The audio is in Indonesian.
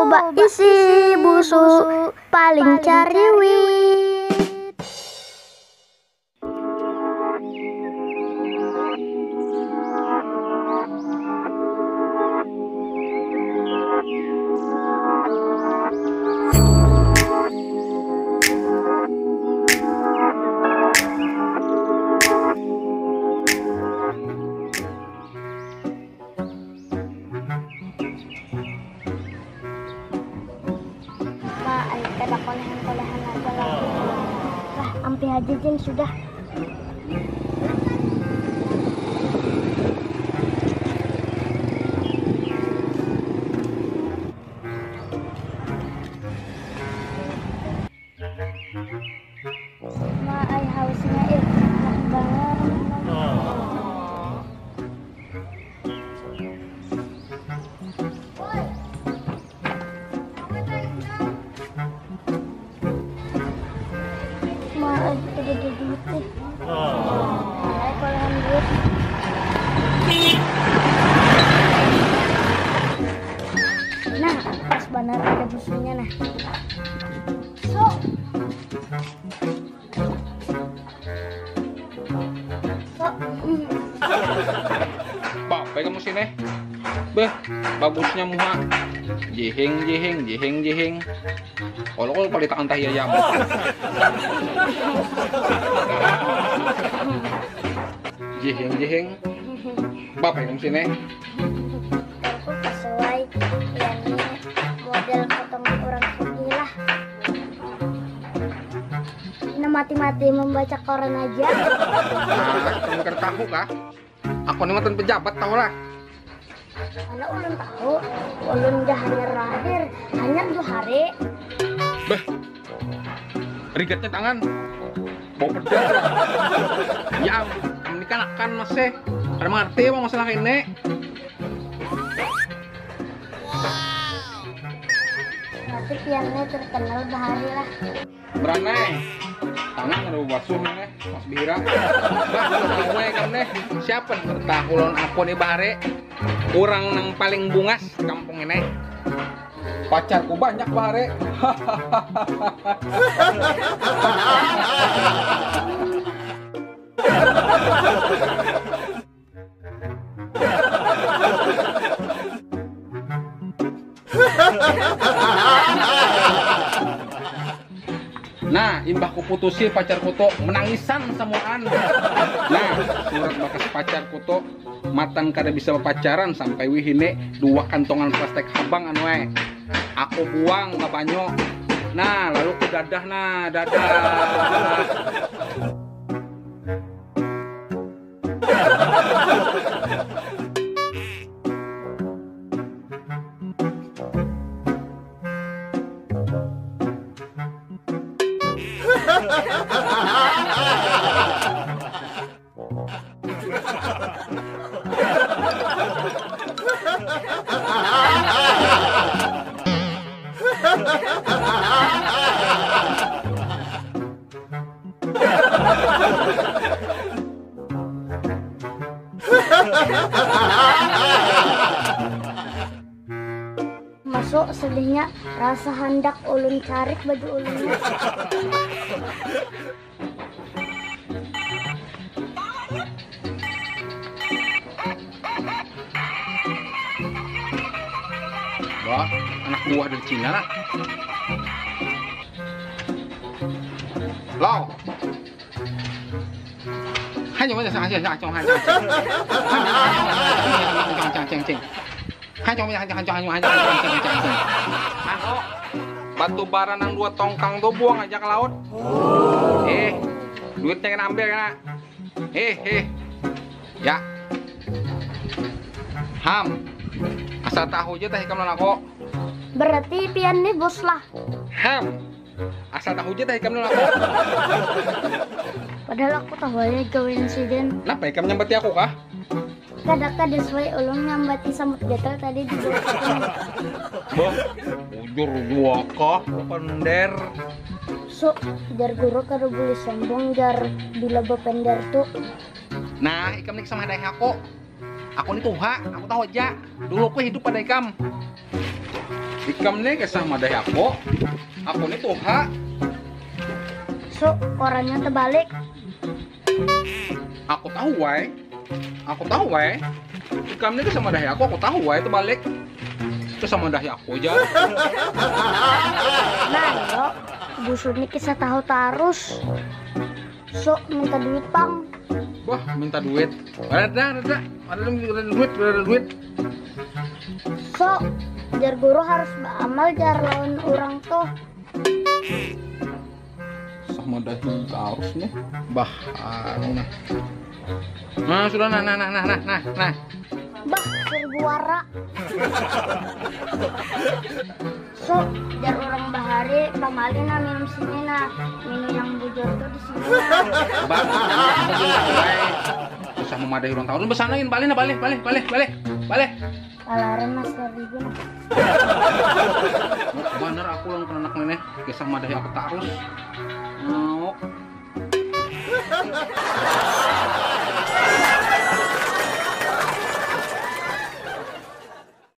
Coba isi busuk paling cariwit. Ada kolehan-kolehan apa lagi? Lah, ampe aja Jeng sudah. Ma, ay hausnya enak banget. Ada duit deh. Ay, kolehan duit. Nah, pas benar ada busuknya nah. So. Pak, pegang mesin eh. Beh, bagusnya muha. Jeheng. Kalau palitakan tah ayam. Jeheng. Pak, pegang mesin eh. Aku sesuai yang model potong orang sugih lah. Ini mati-mati membaca koran aja. Nah, kamu tahu kah? Aku nih mantan pejabat tau lah. Mana ulun tahu, ulun dah lahir hanya 2 hari. Beh, rigatnya tangan, bawa pedang. Ya, kamu kan akan masih ada mengerti apa masalah ini? Tapi piannya terkenal bahari lah. Beranai, tangan ada basuh nih, Mas Bira. Bah, tahu kan deh, siapa bertahun aku nih bahari? Kurang yang paling bungas kampung ini. Pacarku banyak bahare. Nah, imbahku putusi pacarku tuh menangisan semuaan. Nah, surat bakas pacarku tuh matan kada bisa pacaran sampai wihine 2 kantongan plastik habang anu we. Aku buang ke banyo. Nah, lalu ku dadah nah, dadah. Masuk sedihnya rasa hendak ulun carik baju ulunnya. Wah, anak buah dari Cina lah. Lau. Hanya mana sah hanya cong hanya. Batu bara nang 2 tongkang tuh buang aja ke laut. Duitnya kan ambil kan? Ya. Ham. Asal tahu aja teh kamu aku. Berarti pian nih bos lah. Ham. Asal tahu aja teh kamu aku. Padahal aku tahu aja gawe insiden. Kenapa kamu nyambati aku kah? Kadang-kadang sesuai ulun nyambati samut gatal tadi di bawah kaki. Boh, ujur gua kah pender. So, jar guru karo boleh sombong jar bila bepender tuh. Nah, ikam nih sama adek aku. Aku nih tuha, aku tahu aja. Dulu aku hidup pada ikam. Ikam nih kisah madahi aku nih tuha. So, orangnya terbalik. Aku tahu wae. Ikam nih kisah madahi aku tahu wae terbalik. Itu sama madahi aku aja. Nah, yo, busur nih kisah tahu terus. So, minta duit pang. Wah, minta duit. Ada duit. So, jar guru harus beramal jar lawan orang tuh. Sama dahi harus nih. Bah, nah sudah nah. Bah, serbuara. So, jar orang bahari pamali na minum sini na minum yang bujur tuh di sini na. Bah, susah memadahi ulang tahun. Besanain, balik. Palaran mas 2.000 na. Bener aku lang anak nenek kisah madahi aku terus. Mau.